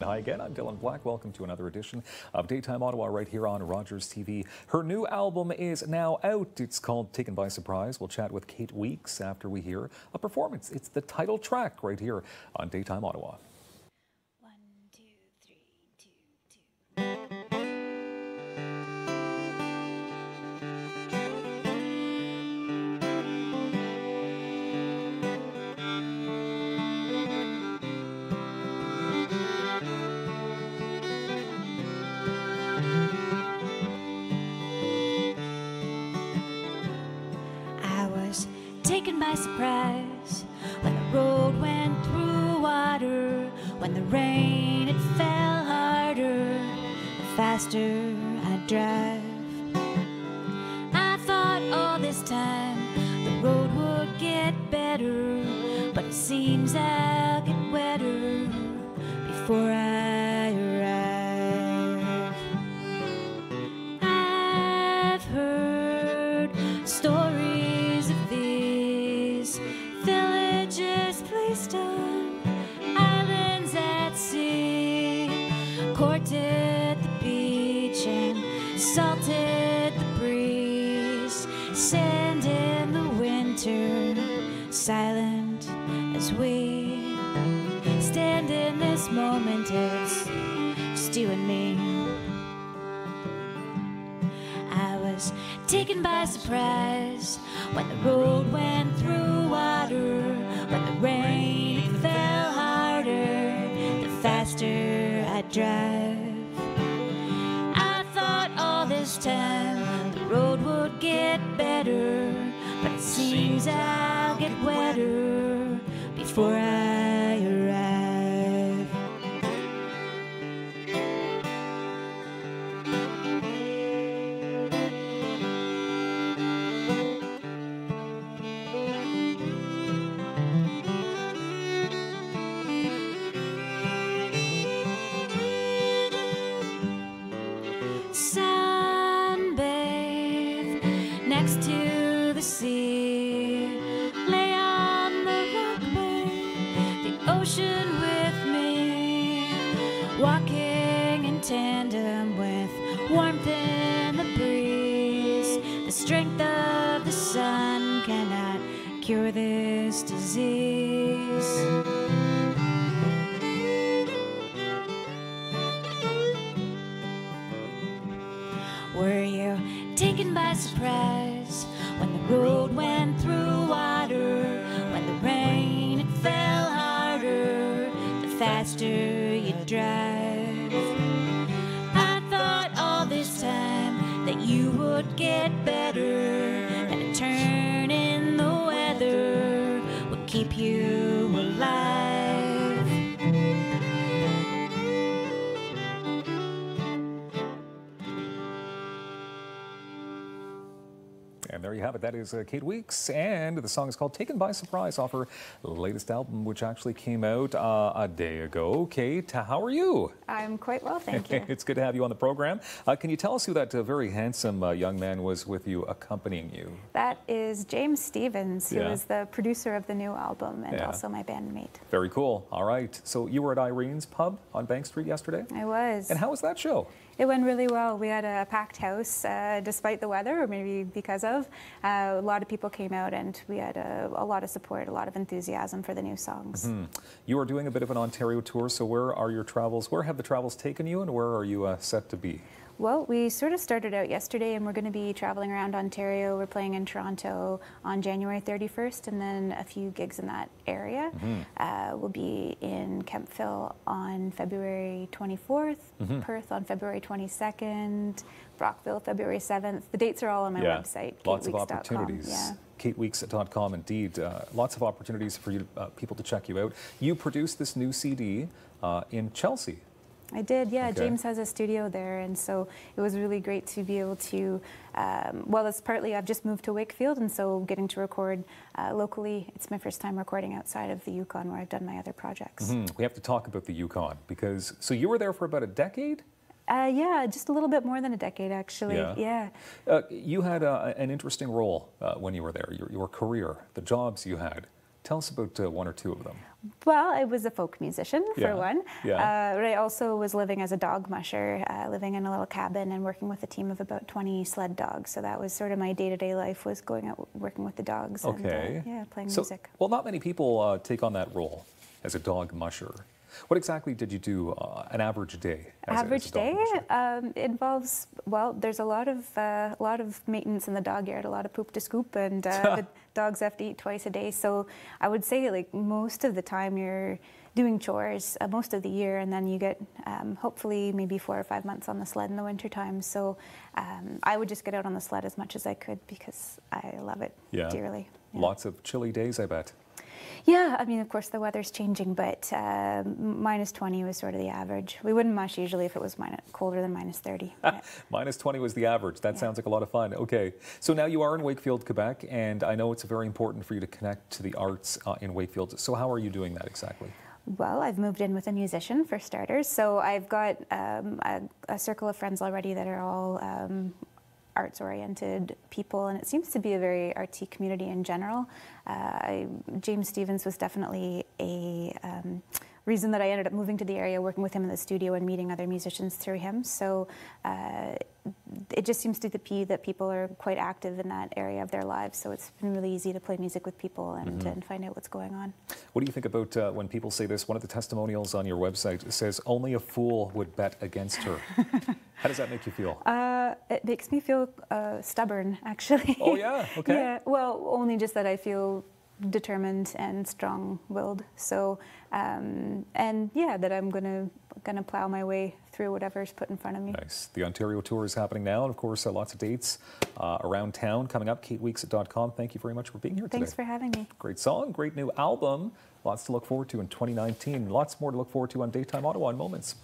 Hi again, I'm Dylan Black. Welcome to another edition of Daytime Ottawa right here on Rogers TV. Her new album is now out. It's called Taken by Surprise. We'll chat with Kate Weeks after we hear a performance. It's the title track right here on Daytime Ottawa. 1, 2, 3, 2, 2. Taken by surprise when the road went through water, when the rain it fell harder, the faster I'd drive. I thought all this time the road would get better, but it seems I'll get wetter before I arrive. I've heard stories of these villages placed on islands at sea, courted the beach and salted the breeze, sand in the winter, silent as we stand in this moment. It's just you and me. I was taken by surprise when the road went through water, when the rain fell harder, the faster I'd drive. I thought all this time the road would get better, but it seems I'll get wetter before I arrive. Sunbathe next to the sea, lay on the rock bank, the ocean with me, walking in tandem with warmth in the breeze. The strength of the sun cannot cure this disease. Were you taken by surprise when the road went through water, when the rain it fell harder, the faster you drive? I thought all this time that you would get better, and a turn in the weather would keep you alive. And there you have it. That is Kate Weeks, and the song is called Taken by Surprise off her latest album, which actually came out a day ago. Kate, how are you? I'm quite well, thank you. It's good to have you on the program. Can you tell us who that very handsome young man was with you, accompanying you? That is James Stevens, who is the producer of the new album and also my bandmate. Very cool. All right. So you were at Irene's Pub on Bank Street yesterday? I was. And how was that show? It went really well. We had a packed house despite the weather, or maybe because of. A lot of people came out, and we had a lot of support, a lot of enthusiasm for the new songs. Mm-hmm. You are doing a bit of an Ontario tour, so where are your travels? Where have the travels taken you, and where are you set to be? Well, we sort of started out yesterday, and we're going to be traveling around Ontario. We're playing in Toronto on January 31st, and then a few gigs in that area. Mm-hmm. We'll be in Kemptville on February 24th, mm-hmm. Perth on February 22nd, Brockville February 7th. The dates are all on my website, Lots of opportunities. KateWeeks.com, indeed. Lots of opportunities for you people to check you out. You produced this new CD in Chelsea. I did, yeah. Okay. James has a studio there, and so it was really great to be able to, well, it's partly I've just moved to Wakefield, and so getting to record locally, it's my first time recording outside of the Yukon where I've done my other projects. Mm-hmm. We have to talk about the Yukon, because, so you were there for about a decade? Yeah, just a little bit more than a decade, actually. Yeah. You had an interesting role when you were there, your career, the jobs you had. Tell us about one or two of them. Well, I was a folk musician, for Yeah, one. yeah. But I also was living as a dog musher, living in a little cabin and working with a team of about 20 sled dogs. So that was sort of my day-to-day life, was going out working with the dogs Okay. and yeah, playing So, music. well, not many people take on that role as a dog musher. What exactly did you do an average day? Average as a dog day musher? involves, well, there's a lot of maintenance in the dog yard, a lot of poop to scoop, and the dogs have to eat twice a day. So I would say, like, most of the time you're doing chores most of the year, and then you get hopefully maybe 4 or 5 months on the sled in the wintertime. So I would just get out on the sled as much as I could because I love it dearly. Yeah. Lots of chilly days, I bet. Yeah, I mean, of course, the weather's changing, but minus 20 was sort of the average. We wouldn't mush usually if it was colder than minus 30. Yeah. Minus 20 was the average. That sounds like a lot of fun. Okay, so now you are in Wakefield, Quebec, and I know it's very important for you to connect to the arts in Wakefield. So how are you doing that exactly? Well, I've moved in with a musician, for starters, so I've got a circle of friends already that are all arts-oriented people, and it seems to be a very artsy community in general. James Stevens was definitely a reason that I ended up moving to the area, working with him in the studio and meeting other musicians through him. So it just seems to be that people are quite active in that area of their lives, so it's been really easy to play music with people and find out what's going on. What do you think about when people say this? One of the testimonials on your website says, "Only a fool would bet against her." How does that make you feel? It makes me feel stubborn, actually. Oh, yeah? Okay. Yeah, well, only just that I feel determined and strong-willed. So, and yeah, that I'm gonna plow my way through whatever's put in front of me. Nice. The Ontario tour is happening now, and of course, lots of dates around town coming up. KateWeeks.com. Thank you very much for being here today. Thanks for having me. Great song, great new album. Lots to look forward to in 2019. Lots more to look forward to on Daytime Ottawa in moments.